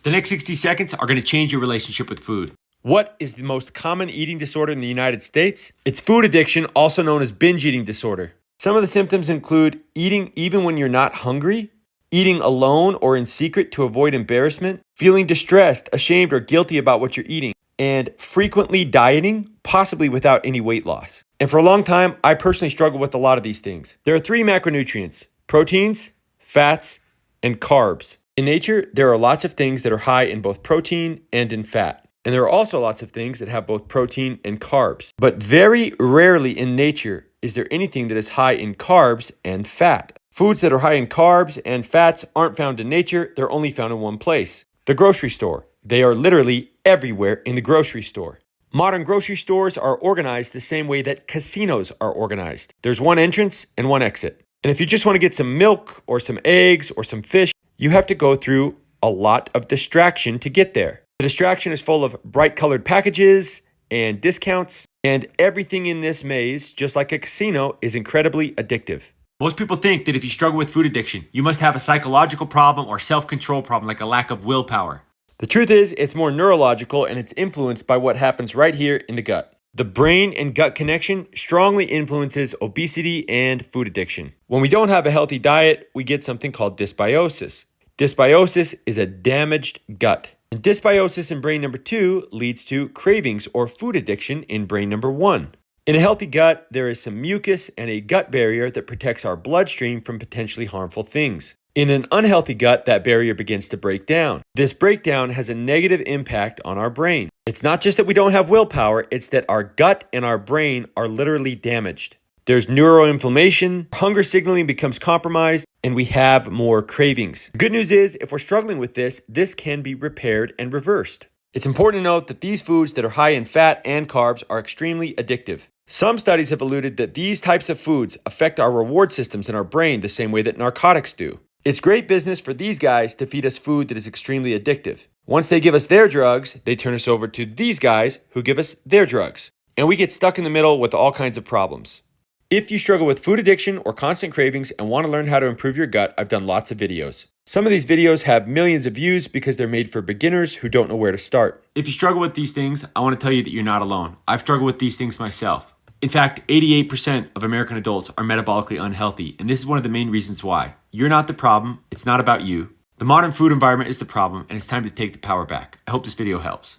The next 60 seconds are going to change your relationship with food. What is the most common eating disorder in the United States? It's food addiction, also known as binge eating disorder. Some of the symptoms include eating even when you're not hungry, eating alone or in secret to avoid embarrassment, feeling distressed, ashamed, or guilty about what you're eating, and frequently dieting, possibly without any weight loss. And for a long time, I personally struggled with a lot of these things. There are 3 macronutrients: proteins, fats, and carbs. In nature, there are lots of things that are high in both protein and in fat. And there are also lots of things that have both protein and carbs. But very rarely in nature is there anything that is high in carbs and fat. Foods that are high in carbs and fats aren't found in nature, they're only found in one place: the grocery store. They are literally everywhere in the grocery store. Modern grocery stores are organized the same way that casinos are organized. There's one entrance and one exit. And if you just want to get some milk or some eggs or some fish, you have to go through a lot of distraction to get there. The distraction is full of bright colored packages and discounts, and everything in this maze, just like a casino, is incredibly addictive. Most people think that if you struggle with food addiction, you must have a psychological problem or self-control problem, like a lack of willpower. The truth is, it's more neurological, and it's influenced by what happens right here in the gut. The brain and gut connection strongly influences obesity and food addiction. When we don't have a healthy diet, we get something called dysbiosis. Dysbiosis is a damaged gut. And dysbiosis in brain number 2 leads to cravings or food addiction in brain number 1. In a healthy gut, there is some mucus and a gut barrier that protects our bloodstream from potentially harmful things. In an unhealthy gut, that barrier begins to break down. This breakdown has a negative impact on our brain. It's not just that we don't have willpower, it's that our gut and our brain are literally damaged. There's neuroinflammation, hunger signaling becomes compromised, and we have more cravings. The good news is, if we're struggling with this can be repaired and reversed. It's important to note that these foods that are high in fat and carbs are extremely addictive. Some studies have alluded that these types of foods affect our reward systems in our brain the same way that narcotics do. It's great business for these guys to feed us food that is extremely addictive. Once they give us their drugs, they turn us over to these guys who give us their drugs. And we get stuck in the middle with all kinds of problems. If you struggle with food addiction or constant cravings and want to learn how to improve your gut, I've done lots of videos. Some of these videos have millions of views because they're made for beginners who don't know where to start. If you struggle with these things, I want to tell you that you're not alone. I've struggled with these things myself. In fact, 88% of American adults are metabolically unhealthy, and this is one of the main reasons why. You're not the problem. It's not about you. The modern food environment is the problem, and it's time to take the power back. I hope this video helps.